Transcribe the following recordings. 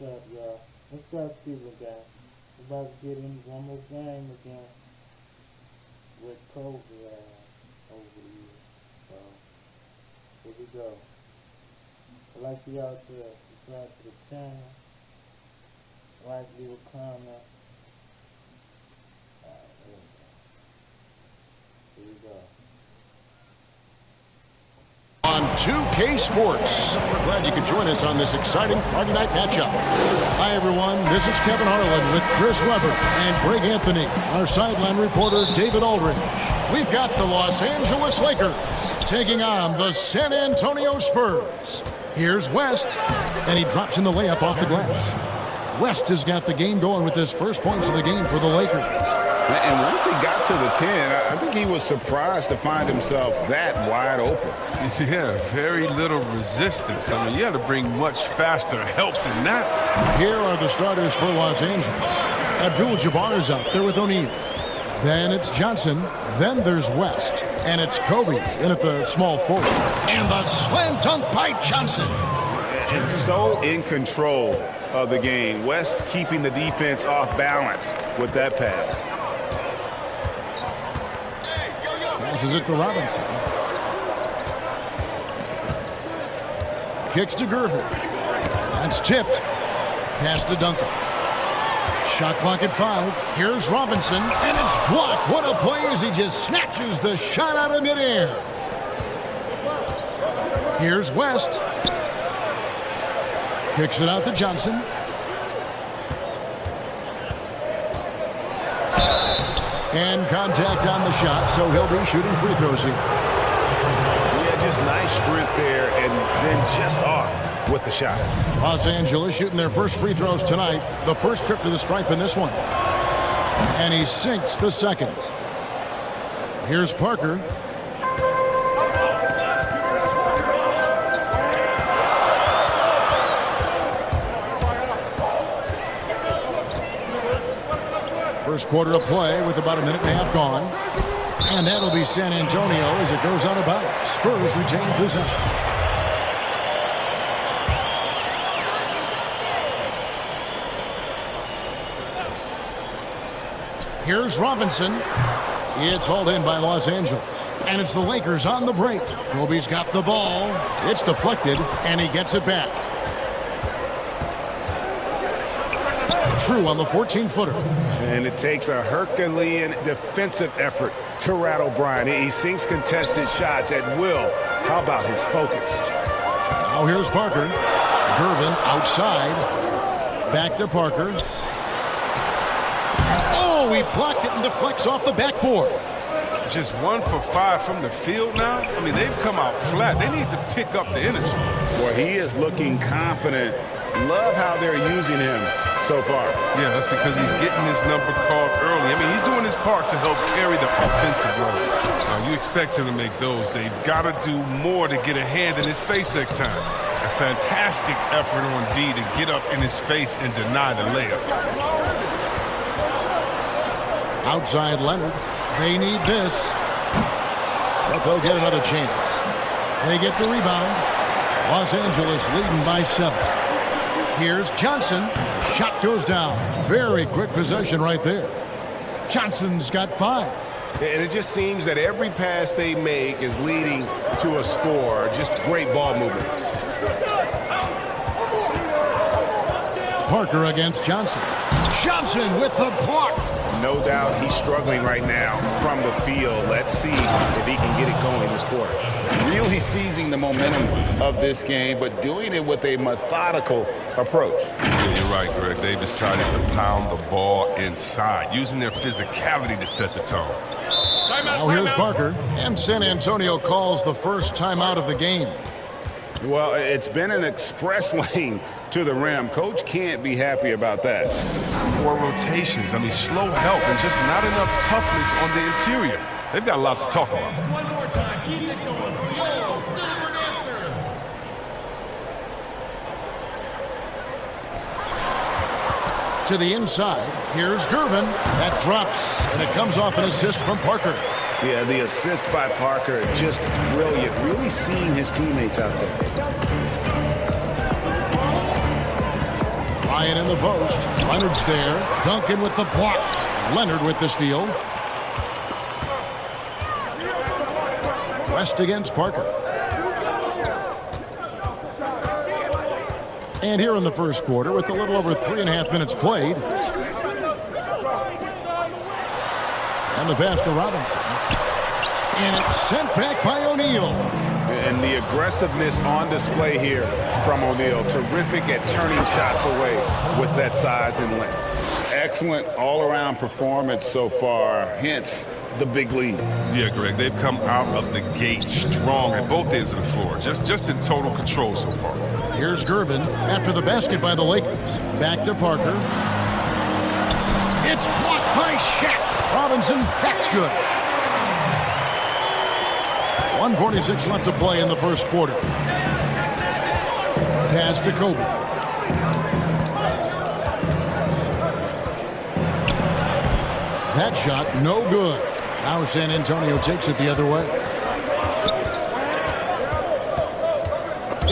What's up, y'all? What's up, Cleveland guys? We're about to get in one more game again with COVID over the years. So, here we go. I'd like for y'all to subscribe to the channel. Like, leave a comment. Alright, here we go. On 2K Sports. We're glad you could join us on this exciting Friday night matchup. Hi, everyone. This is Kevin Harlan with Chris Webber and Greg Anthony. Our sideline reporter, David Aldridge. We've got the Los Angeles Lakers taking on the San Antonio Spurs. Here's West, and he drops in the layup off the glass. West has got the game going with his first points of the game for the Lakers. And once he got to the 10, I think he was surprised to find himself that wide open. Yeah, very little resistance. I mean, you had to bring much faster help than that. Here are the starters for Los Angeles. Abdul-Jabbar is out there with O'Neal. Then it's Johnson. Then there's West. And it's Kobe in at the small forward. And the slam dunk by Johnson. And so in control of the game. West keeping the defense off balance with that pass. Passes it to Robinson. Kicks to Gervin. That's tipped. Pass to Duncan. Shot clock at 5. Here's Robinson, and it's blocked. What a play as he just snatches the shot out of midair. Here's West. Kicks it out to Johnson. And contact on the shot, so he'll be shooting free throws here. Yeah, just nice strength there, and then just off with the shot. Los Angeles shooting their first free throws tonight. The first trip to the stripe in this one. And he sinks the second. Here's Parker. First quarter of play with about a minute and a half gone. And that'll be San Antonio as it goes out of bounds. Spurs retain possession. Here's Robinson. It's hauled in by Los Angeles. And it's the Lakers on the break. Kobe's got the ball. It's deflected, and he gets it back. True on the 14-footer. And it takes a Herculean defensive effort to rattle Bryant. He sinks contested shots at will. How about his focus? Now here's Parker. Gervin outside. Back to Parker. Oh, he blocked it and deflects off the backboard. Just 1 for 5 from the field now. I mean, they've come out flat. They need to pick up the energy. Well, he is looking confident. Love how they're using him so far. Yeah, that's because he's getting his number called early. I mean, he's doing his part to help carry the offensive load. You expect him to make those. They've got to do more to get a hand in his face next time. A fantastic effort on D to get up in his face and deny the layup. Outside Leonard. They need this. But they'll get another chance. They get the rebound. Los Angeles leading by 7. Here's Johnson. Shot goes down. Very quick possession right there. Johnson's got 5. And it just seems that every pass they make is leading to a score. Just great ball movement. Parker against Johnson. Johnson with the block. No doubt he's struggling right now from the field. Let's see if he can get it going this quarter. Really seizing the momentum of this game, but doing it with a methodical approach. Yeah, you're right, Greg. They decided to pound the ball inside, using their physicality to set the tone. Now here's Parker, and San Antonio calls the first timeout of the game. Well, it's been an express lane to the rim. Coach can't be happy about that. 4 rotations. I mean, slow help and just not enough toughness on the interior. They've got a lot to talk about. One more time. Keep it going. Yo, Silver Dancers. To the inside. Here's Gervin. That drops, and it comes off an assist from Parker. Yeah, the assist by Parker, just brilliant. Really seeing his teammates out there. Bryant in the post. Leonard's there. Duncan with the block. Leonard with the steal. West against Parker. And here in the first quarter, with a little over 3.5 minutes played. And the pass to Robinson. And it's sent back by O'Neal. And the aggressiveness on display here from O'Neal. Terrific at turning shots away with that size and length. Excellent all-around performance so far, hence the big lead. Yeah, Greg, they've come out of the gate strong at both ends of the floor. Just in total control so far. Here's Gervin after the basket by the Lakers. Back to Parker. It's blocked by Shaq. Robinson, that's good. 1:46 left to play in the first quarter. Pass to Kobe. That shot, no good. Now San Antonio takes it the other way.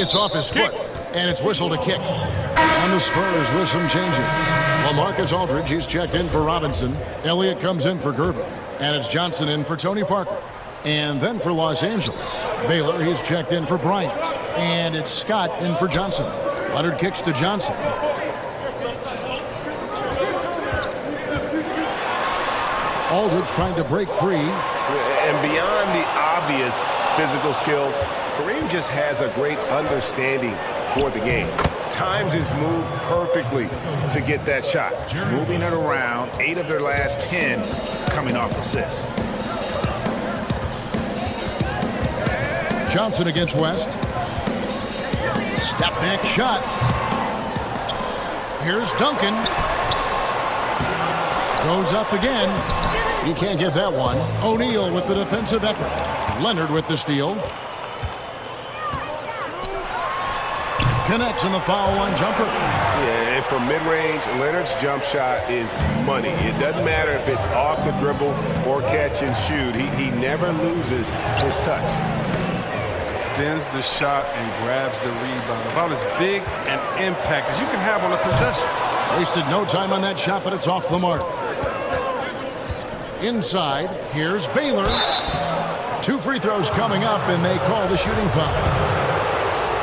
It's off his foot, and it's whistled a kick. And the Spurs with some changes. LaMarcus Aldridge, he's checked in for Robinson. Elliott comes in for Gervin. And it's Johnson in for Tony Parker. And then for Los Angeles, Baylor, he's checked in for Bryant. And it's Scott in for Johnson. Leonard kicks to Johnson. Aldridge trying to break free. And beyond the obvious physical skills, Kareem just has a great understanding for the game. Times his move perfectly to get that shot. Moving it around, 8 of their last 10 coming off assists. Johnson against West. Step back shot. Here's Duncan. Goes up again. He can't get that one. O'Neal with the defensive effort. Leonard with the steal. Connects in the foul line jumper. Yeah, and from mid-range, Leonard's jump shot is money. It doesn't matter if it's off the dribble or catch and shoot. He never loses his touch. Extends the shot and grabs the rebound. About as big an impact as you can have on a possession. Wasted no time on that shot, but it's off the mark. Inside, here's Baylor. 2 free throws coming up, and they call the shooting foul.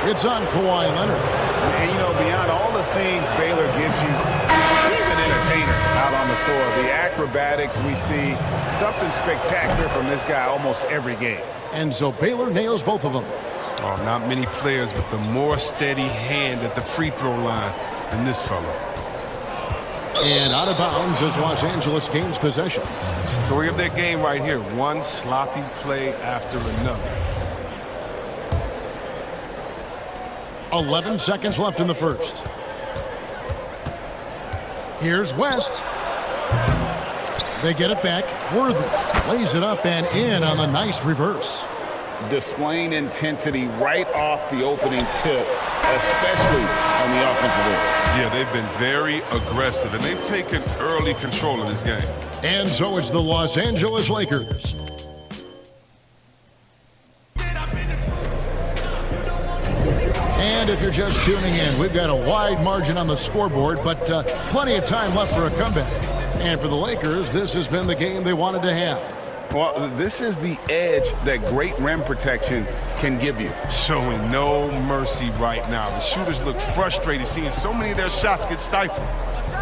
It's on Kawhi Leonard. And, you know, beyond all the things Baylor gives you, he's an entertainer out on the floor. The acrobatics we see, something spectacular from this guy almost every game. And so Baylor nails both of them. Oh, not many players with a more steady hand at the free throw line than this fella. And out of bounds as Los Angeles gains possession. Story of their game right here. One sloppy play after another. 11 seconds left in the first. Here's West. They get it back. Worthy lays it up and in on the nice reverse. Displaying intensity right off the opening tip, especially on the offensive end. Yeah, they've been very aggressive, and they've taken early control of this game. And so it's the Los Angeles Lakers. And if you're just tuning in, we've got a wide margin on the scoreboard, but plenty of time left for a comeback. And for the Lakers, this has been the game they wanted to have. Well, this is the edge that great rim protection can give you. Showing no mercy right now. The shooters look frustrated seeing so many of their shots get stifled.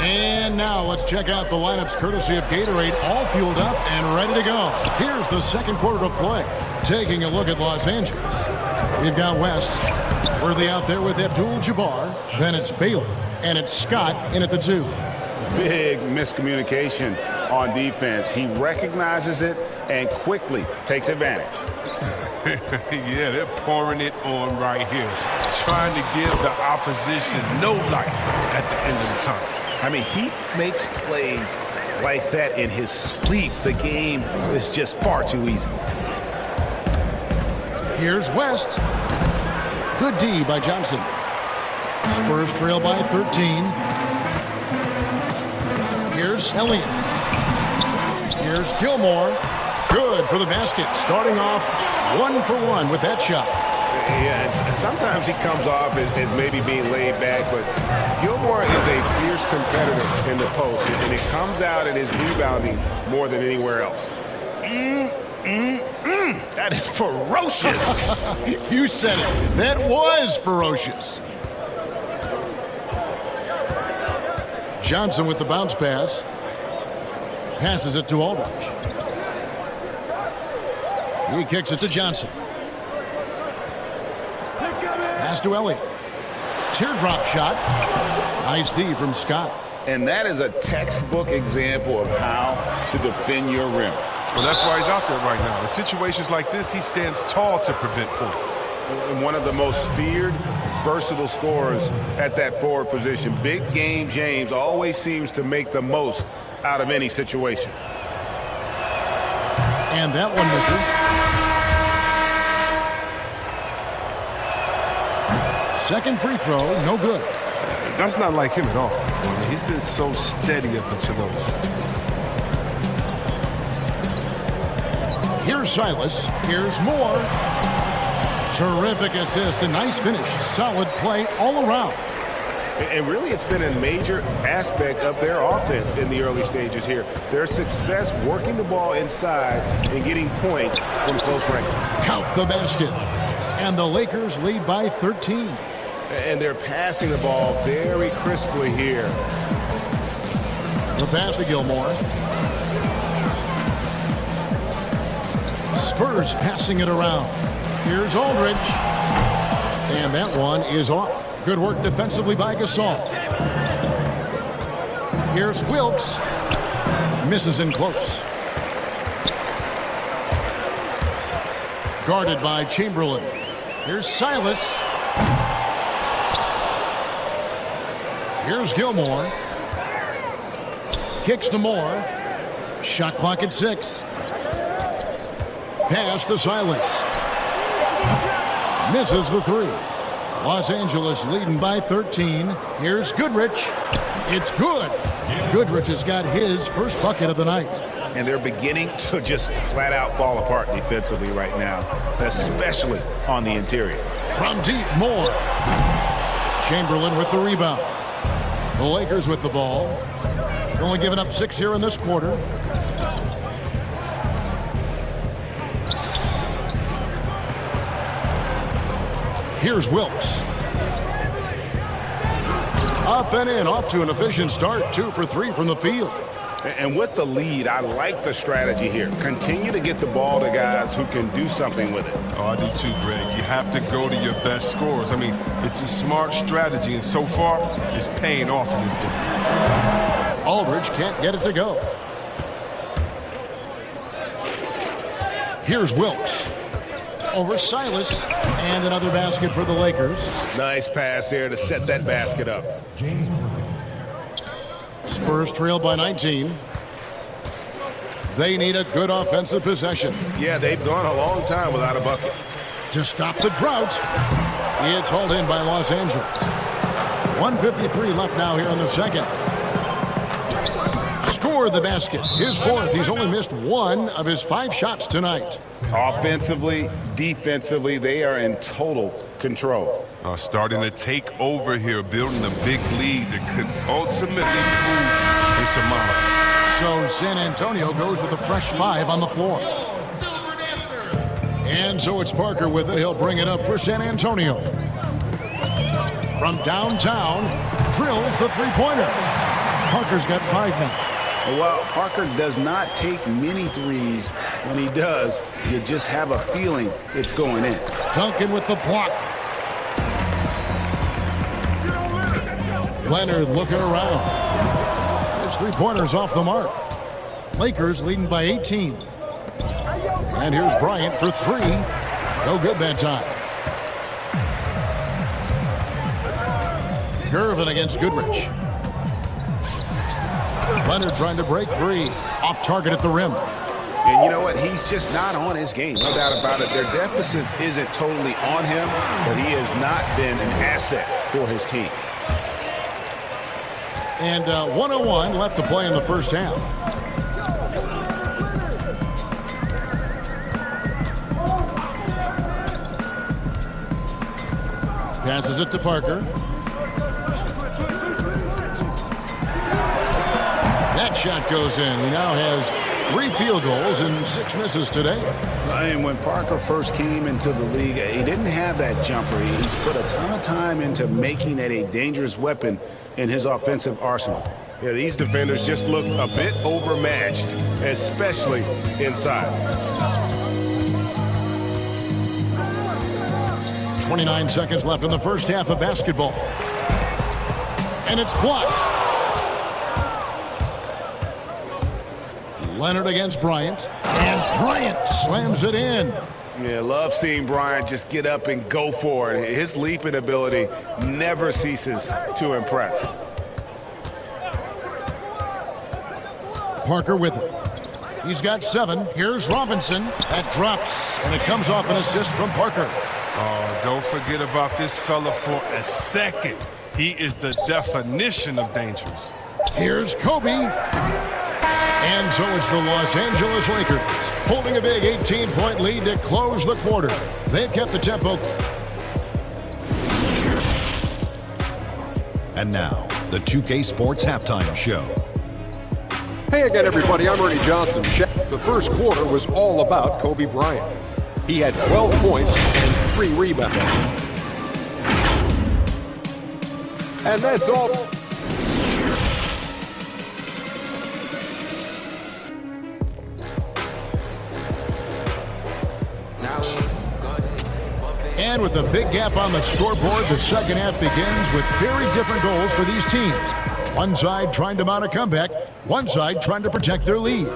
And now let's check out the lineups courtesy of Gatorade, all fueled up and ready to go. Here's the second quarter of play. Taking a look at Los Angeles. We've got West. Worthy out there with Abdul-Jabbar. Then it's Baylor. And it's Scott in at the 2. Big miscommunication on defense. He recognizes it and quickly takes advantage. Yeah, they're pouring it on right here. Trying to give the opposition no life at the end of the tunnel. I mean, he makes plays like that in his sleep. The game is just far too easy. Here's West. Good D by Johnson. Spurs trail by 13. Here's Elliott. Here's Gilmore. Good for the basket. Starting off 1 for 1 with that shot. Yeah, and sometimes he comes off as maybe being laid back, but Gilmore is a fierce competitor in the post, and it comes out in his rebounding more than anywhere else. That is ferocious. You said it. That was ferocious. Johnson with the bounce pass. Passes it to Aldridge. He kicks it to Johnson. Pass to Elliott. Teardrop shot. Nice D from Scott. And that is a textbook example of how to defend your rim. Well, that's why he's out there right now. In situations like this, he stands tall to prevent points. And one of the most feared, versatile scorers at that forward position. Big game James always seems to make the most out of any situation. And that one misses. Second free throw, no good. That's not like him at all. I mean, he's been so steady up until those. Here's Silas. Here's Moore. Terrific assist. A nice finish. Solid play all around. And really, it's been a major aspect of their offense in the early stages here. Their success working the ball inside and getting points from close range. Count the basket. And the Lakers lead by 13. And they're passing the ball very crisply here. The pass to Gilmore. Spurs passing it around. Here's Aldridge. And that one is off. Good work defensively by Gasol. Here's Wilkes. Misses in close. Guarded by Chamberlain. Here's Silas. Here's Gilmore. Kicks to Moore. Shot clock at 6. Pass to Silas. Misses the 3. Los Angeles leading by 13. Here's Goodrich. It's good. Goodrich has got his first bucket of the night. And they're beginning to just flat out fall apart defensively right now, especially on the interior. From deep, Moore. Chamberlain with the rebound. The Lakers with the ball. Only giving up 6 here in this quarter. Here's Wilkes. Up and in, off to an efficient start. 2 for 3 from the field. And with the lead, I like the strategy here. Continue to get the ball to guys who can do something with it. Oh, I do too, Greg. You have to go to your best scorers. I mean, it's a smart strategy, and so far, it's paying off in this game. Aldridge can't get it to go. Here's Wilkes. Over Silas. And another basket for the Lakers. Nice pass there to set that basket up. Spurs trail by 19. They need a good offensive possession. Yeah, they've gone a long time without a bucket. To stop the drought, it's hauled in by Los Angeles. 1:53 left now here in the second. Scored the basket. His 4th. He's only missed 1 of his 5 shots tonight. Offensively, defensively, they are in total control. Starting to take over here, building a big lead that could ultimately prove insurmountable. So San Antonio goes with a fresh 5 on the floor. And so it's Parker with it. He'll bring it up for San Antonio. From downtown, drills the three-pointer. Parker's got 5 now. While Parker does not take many threes, when he does, you just have a feeling it's going in. Duncan with the block. Leonard looking around. His three-pointer's off the mark. Lakers leading by 18. And here's Bryant for 3. No good that time. Gervin against Goodrich. Leonard trying to break free. Off target at the rim. And you know what? He's just not on his game. No doubt about it. Their deficit isn't totally on him, but he has not been an asset for his team. And 1:01 left to play in the first half. Passes it to Parker. That shot goes in. He now has 3 field goals and 6 misses today. And when Parker first came into the league, he didn't have that jumper. He's put a ton of time into making it a dangerous weapon in his offensive arsenal. Yeah, these defenders just look a bit overmatched, especially inside. 29 seconds left in the first half of basketball. And it's blocked. Leonard against Bryant. And Bryant slams it in. Yeah, love seeing Bryant just get up and go for it. His leaping ability never ceases to impress. Parker with it. He's got 7. Here's Robinson. That drops, and it comes off an assist from Parker. Oh, don't forget about this fella for a second. He is the definition of dangerous. Here's Kobe. And so it's the Los Angeles Lakers holding a big 18-point lead to close the quarter. They've kept the tempo. And now, the 2K Sports Halftime Show. Hey again, everybody. I'm Ernie Johnson. The first quarter was all about Kobe Bryant. He had 12 points and 3 rebounds. And that's all. And with a big gap on the scoreboard, the second half begins with very different goals for these teams. One side trying to mount a comeback, one side trying to protect their lead.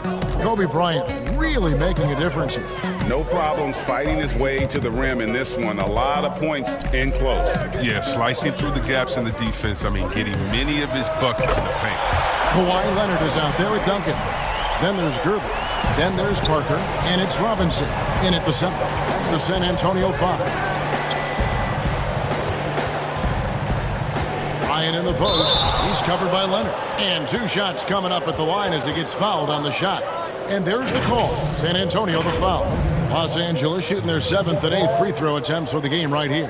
Kobe Bryant really making a difference here. No problems fighting his way to the rim in this one. A lot of points in close. Yeah, slicing through the gaps in the defense. I mean, getting many of his buckets in the paint. Kawhi Leonard is out there with Duncan. Then there's Gerber. Then there's Parker. And it's Robinson in at the center. That's the San Antonio 5. Ryan in the post. He's covered by Leonard. And 2 shots coming up at the line as he gets fouled on the shot. And there's the call. San Antonio the foul. Los Angeles shooting their 7th and 8th free throw attempts for the game right here.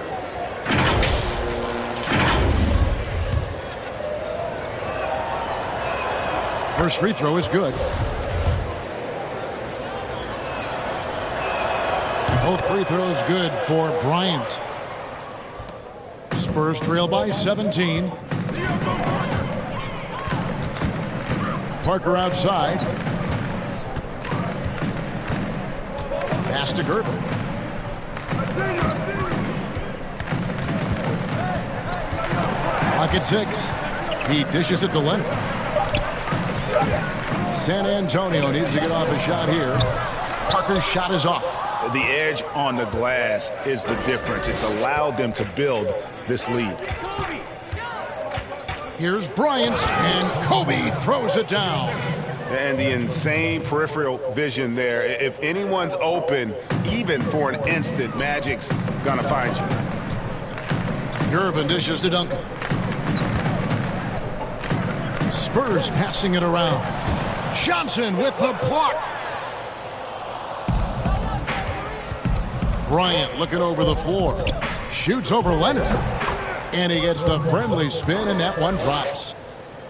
First free throw is good. Both free throws good for Bryant. Spurs trail by 17. Parker outside. Pass to Gerber. Clock at 6. He dishes it to Leonard. San Antonio needs to get off a shot here. Parker's shot is off. The edge on the glass is the difference. It's allowed them to build this lead. Here's Bryant, and Kobe throws it down. And the insane peripheral vision there. If anyone's open, even for an instant, Magic's gonna find you. Gervin dishes to Duncan. Spurs passing it around. Johnson with the block. Bryant looking over the floor. Shoots over Leonard. And he gets the friendly spin, and that one drops.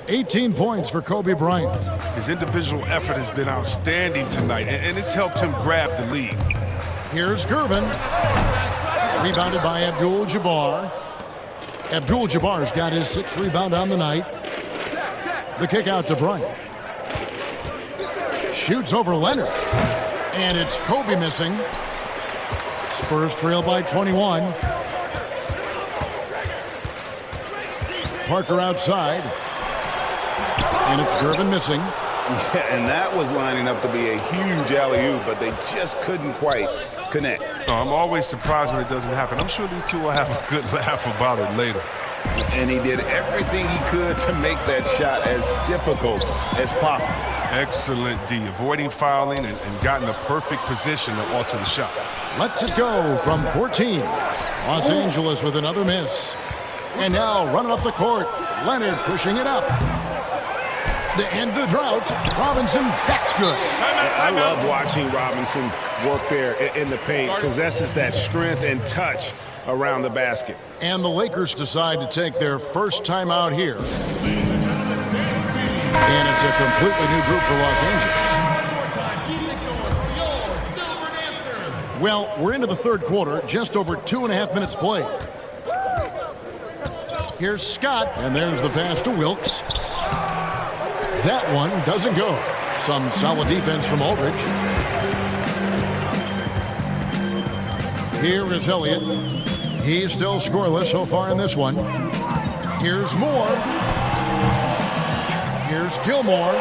18 points for Kobe Bryant. His individual effort has been outstanding tonight, and it's helped him grab the lead. Here's Gervin. Rebounded by Abdul-Jabbar. Abdul-Jabbar's got his 6th rebound on the night. The kick out to Bryant. Shoots over Leonard. And it's Kobe missing. Spurs trail by 21. Parker outside. And it's Gervin missing. Yeah, and that was lining up to be a huge alley-oop, but they just couldn't quite connect. Oh, I'm always surprised when it doesn't happen. I'm sure these two will have a good laugh about it later. And he did everything he could to make that shot as difficult as possible. Excellent D, avoiding fouling and got in a perfect position to alter the shot. Lets it go from 14. Los Angeles with another miss. And now running up the court, Leonard pushing it up. To end the drought, Robinson, that's good. I love watching Robinson work there in the paint. Possesses that strength and touch around the basket. And the Lakers decide to take their first time out here. And it's a completely new group for Los Angeles. Well, we're into the third quarter, just over 2.5 minutes played. Here's Scott, and there's the pass to Wilkes. That one doesn't go. Some solid defense from Aldridge. Here is Elliott. He's still scoreless so far in this one. Here's Moore. Here's Gilmore.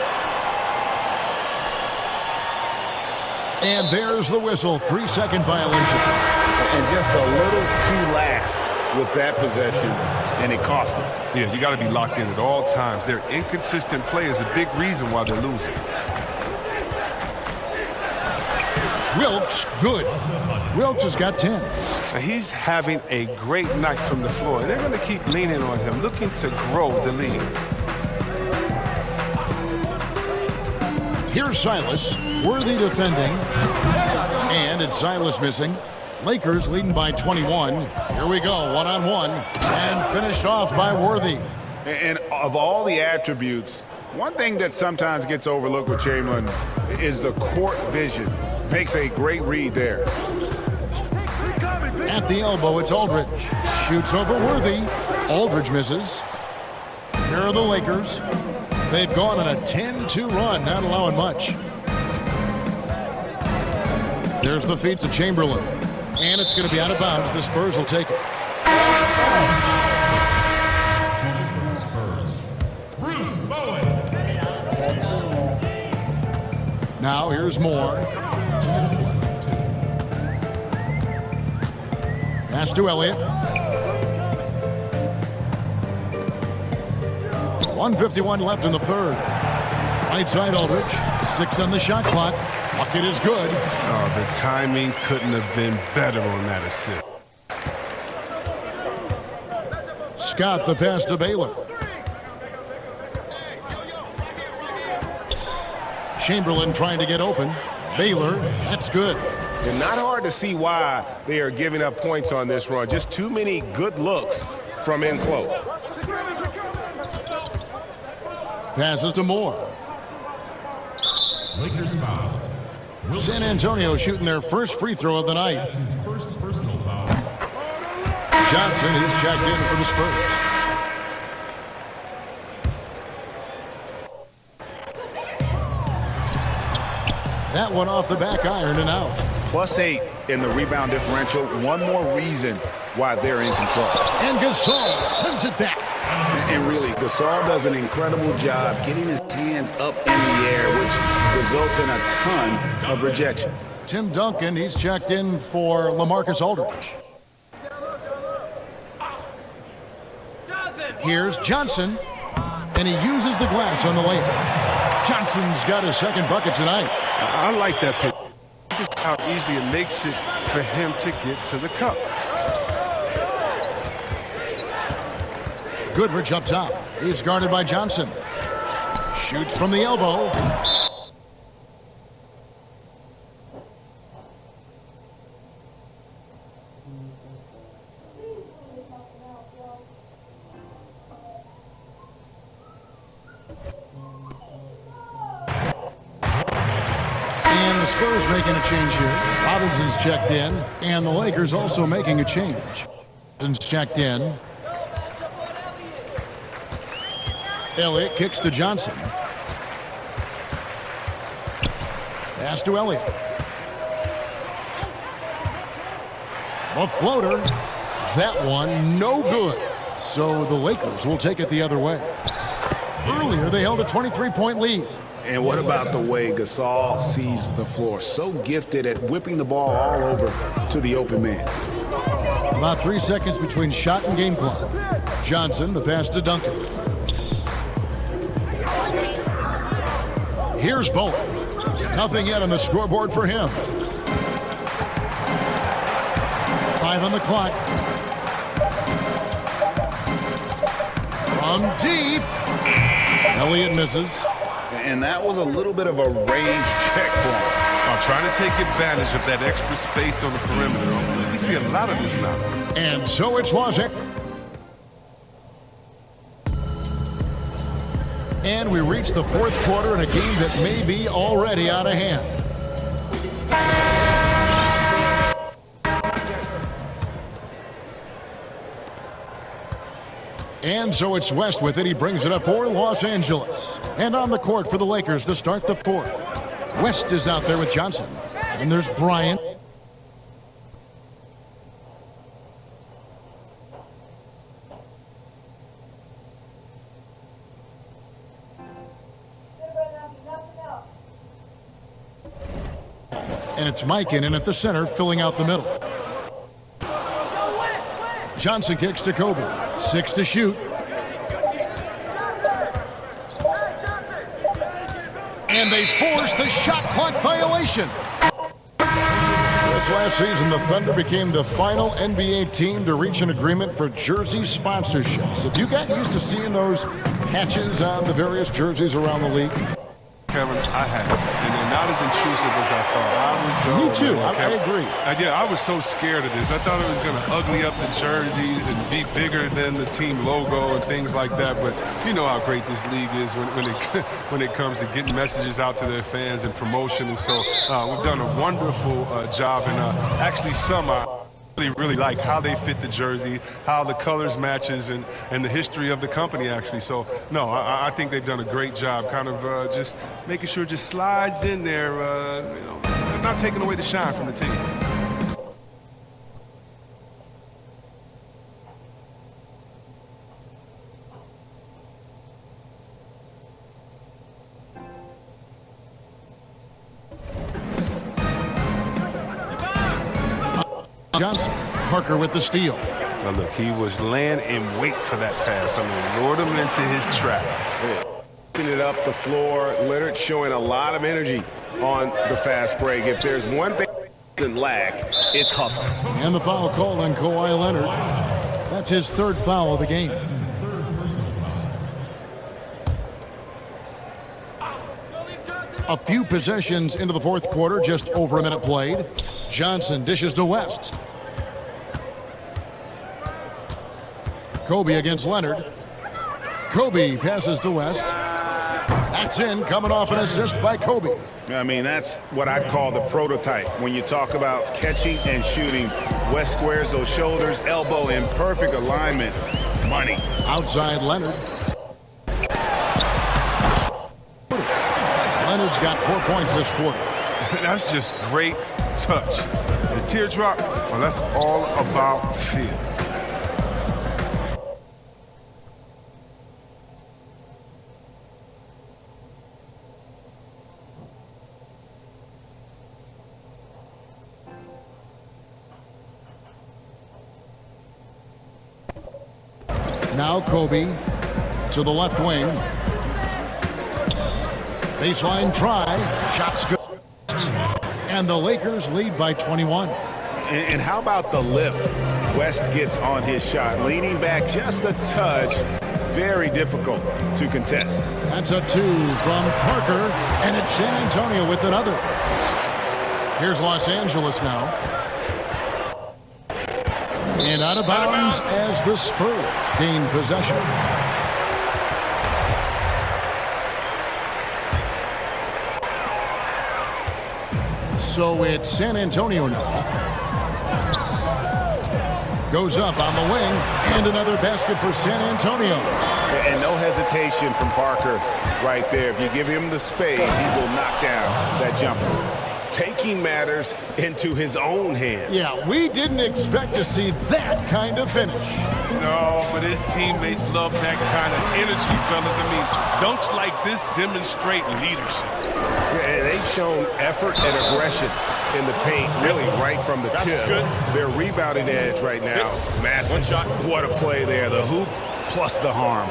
And there's the whistle. 3-second violation. And just a little too lax with that possession, and it cost them. Yeah, you got to be locked in at all times. Their inconsistent play is a big reason why they're losing. Wilkes, good. Wilkes has got 10. Now, he's having a great night from the floor, and they're going to keep leaning on him, looking to grow the lead. Here's Silas. Worthy defending. And it's Silas missing. Lakers leading by 21. Here we go, one-on-one. And finished off by Worthy. And of all the attributes, one thing that sometimes gets overlooked with Chamberlain is the court vision. Makes a great read there. At the elbow, it's Aldridge. Shoots over Worthy. Aldridge misses. Here are the Lakers. They've gone on a 10-2 run, not allowing much. There's the feet to Chamberlain. And it's going to be out of bounds. The Spurs will take it. Now here's Moore. Pass to Elliott. 1:51 left in the third. Right side Aldridge. 6 on the shot clock. Bucket is good. Oh, the timing couldn't have been better on that assist. Scott the pass to Baylor. Chamberlain trying to get open. Baylor, that's good. And not hard to see why they are giving up points on this run. Just too many good looks from in close. Passes to Moore. Lakers foul. San Antonio shooting their first free throw of the night. That's his first personal foul. Johnson is checked in for the Spurs. That one off the back iron and out. +8 in the rebound differential. One more reason why they're in control. And Gasol sends it back. And really, Gasol does an incredible job getting his hands up in the air, which results in a ton of rejection. Tim Duncan, he's checked in for LaMarcus Aldridge. Here's Johnson, and he uses the glass on the layup. Johnson's got his second bucket tonight. I like that pick. Look at how easily it makes it for him to get to the cup. Goodrich up top. He's guarded by Johnson. Shoots from the elbow. And the Spurs making a change here. Robinson's checked in, and the Lakers also making a change. Robinson's checked in. Elliott kicks to Johnson. Pass to Elliott. A floater. That one no good. So the Lakers will take it the other way. Earlier they held a 23-point lead. And what about the way Gasol sees the floor? So gifted at whipping the ball all over to the open man. About 3 seconds between shot and game clock. Johnson, the pass to Duncan. Here's Bowen. Nothing yet on the scoreboard for him. 5 on the clock. From deep. Elliott misses. And that was a little bit of a range check for him. Trying to take advantage of that extra space on the perimeter. We see a lot of this now. And so it's Los Angeles. And we reach the fourth quarter in a game that may be already out of hand. And so it's West with it. He brings it up for Los Angeles. And on the court for the Lakers to start the fourth. West is out there with Johnson. And there's Bryant. And it's Mikan in at the center, filling out the middle. Johnson kicks to Kobe. 6 to shoot. And they force the shot clock violation. This last season, the Thunder became the final NBA team to reach an agreement for jersey sponsorships. Have you got used to seeing those patches on the various jerseys around the league? Kevin, I have, and they're not as intrusive as I thought. Me too. I agree. Yeah, I was so scared of this. I thought it was going to ugly up the jerseys and be bigger than the team logo and things like that. But you know how great this league is when it comes to getting messages out to their fans and promotion. And so we've done a wonderful job. And actually, some really like how they fit the jersey, how the colors matches, and the history of the company, actually. So, no, I think they've done a great job kind of just making sure it just slides in there, not taking away the shine from the team. Johnson, Parker with the steal. Now look, he was laying in wait for that pass. I mean, lured him into his trap. Picking it up the floor. Leonard showing a lot of energy on the fast break. If there's one thing he doesn't lack, it's hustle. And the foul call on Kawhi Leonard. That's his third foul of the game. A few possessions into the fourth quarter, just over a minute played. Johnson dishes to West. Kobe against Leonard. Kobe passes to West. That's in, coming off an assist by Kobe. I mean, that's what I'd call the prototype. When you talk about catching and shooting, West squares those shoulders, elbow in perfect alignment. Money. Outside Leonard. Leonard's got 4 points this quarter. That's just great touch. The teardrop, well, that's all about feel. Now Kobe to the left wing. Baseline try. Shots good. And the Lakers lead by 21. And how about the lift West gets on his shot? Leaning back just a touch. Very difficult to contest. That's a 2 from Parker. And it's San Antonio with another. Here's Los Angeles now. And out of bounds as the Spurs gain possession. So it's San Antonio now. Goes up on the wing, and another basket for San Antonio. And no hesitation from Parker right there. If you give him the space, he will knock down that jumper. Taking matters into his own hands. Yeah, we didn't expect to see that kind of finish. No, but his teammates love that kind of energy, fellas. I mean, dunks like this demonstrate leadership. Yeah, they've shown effort and aggression in the paint, really right from the tip. Their rebounding edge right now, massive. What a play there. The hoop plus the harm.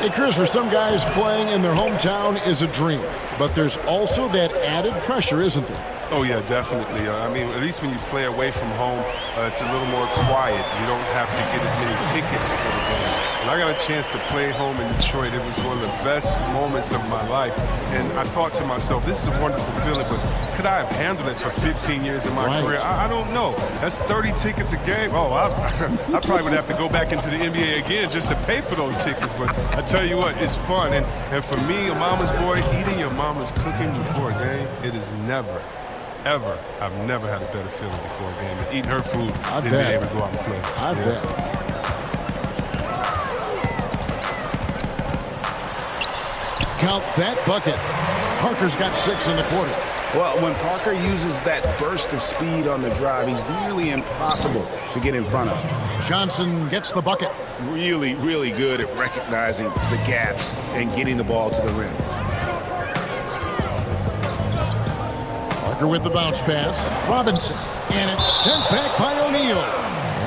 Hey, Chris, for some guys, playing in their hometown is a dream. But there's also that added pressure, isn't there? Oh, yeah, definitely. I mean, at least when you play away from home, it's a little more quiet. You don't have to get as many tickets for the game. When I got a chance to play home in Detroit, it was one of the best moments of my life. And I thought to myself, this is a wonderful feeling, but could I have handled it for 15 years of my career? I don't know. That's 30 tickets a game. Oh, I probably would have to go back into the NBA again just to pay for those tickets. But I tell you what, it's fun. And for me, a mama's boy, eating your mama's cooking before a game, it is never, ever, I've never had a better feeling before a game. And eating her food than being able to go out and play. I bet. Count that bucket. Parker's got 6 in the quarter. Well, when Parker uses that burst of speed on the drive, he's nearly impossible to get in front of. Johnson gets the bucket. Really, really good at recognizing the gaps and getting the ball to the rim. Parker with the bounce pass. Robinson. And it's sent back by O'Neal.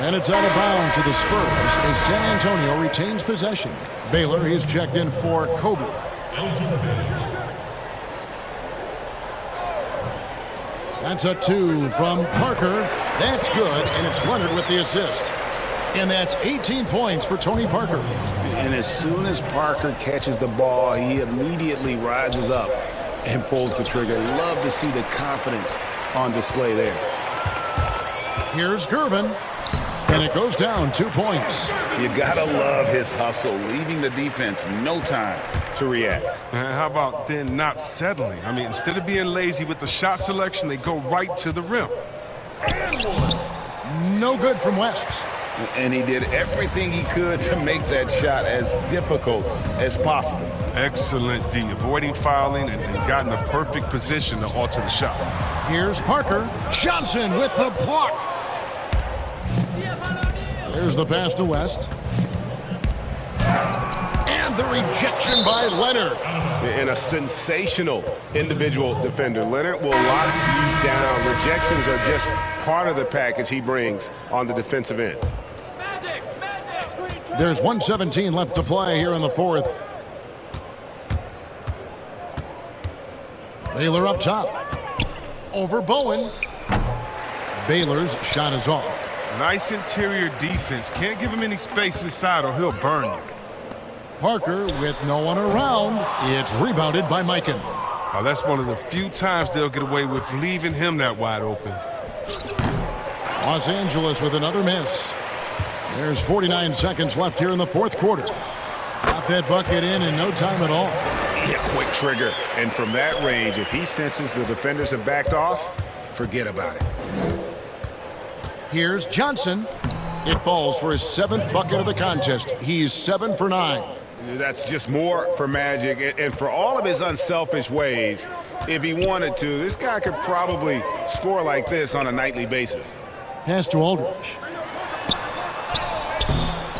And it's out of bounds to the Spurs as San Antonio retains possession. Baylor, he's checked in for Kobe. That's a 2 from Parker. That's good, and it's Leonard with the assist. And that's 18 points for Tony Parker. And as soon as Parker catches the ball, he immediately rises up and pulls the trigger. Love to see the confidence on display there. Here's Gervin. And it goes down 2 points. You gotta love his hustle, leaving the defense no time to react. And how about then not settling? I mean, instead of being lazy with the shot selection, they go right to the rim. No good from West. And he did everything he could to make that shot as difficult as possible. Excellent D, avoiding fouling and got in the perfect position to alter the shot. Here's Parker. Johnson with the block. There's the pass to West. And the rejection by Leonard. And a sensational individual defender. Leonard will lock you down. Rejections are just part of the package he brings on the defensive end. There's 1:17 left to play here in the fourth. Baylor up top. Over Bowen. Baylor's shot is off. Nice interior defense. Can't give him any space inside or he'll burn you. Parker with no one around. It's rebounded by Mikan. Oh, that's one of the few times they'll get away with leaving him that wide open. Los Angeles with another miss. There's 49 seconds left here in the fourth quarter. Got that bucket in no time at all. Yeah, quick trigger. And from that range, if he senses the defenders have backed off, forget about it. Here's Johnson. It falls for his 7th bucket of the contest. He's 7 for 9. That's just more for Magic. And for all of his unselfish ways, if he wanted to, this guy could probably score like this on a nightly basis. Pass to Aldridge.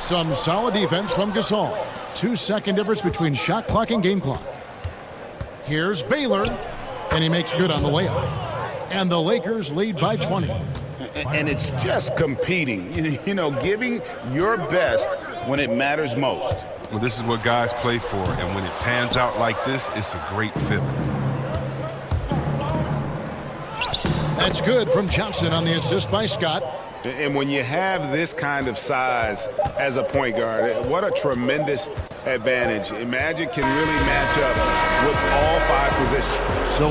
Some solid defense from Gasol. 2-second difference between shot clock and game clock. Here's Baylor. And he makes good on the layup. And the Lakers lead by 20. And it's just competing, you know, giving your best when it matters most. Well, this is what guys play for, and when it pans out like this, it's a great feeling. That's good from Johnson on the assist by Scott. And when you have this kind of size as a point guard, what a tremendous advantage. Magic can really match up with all 5 positions. So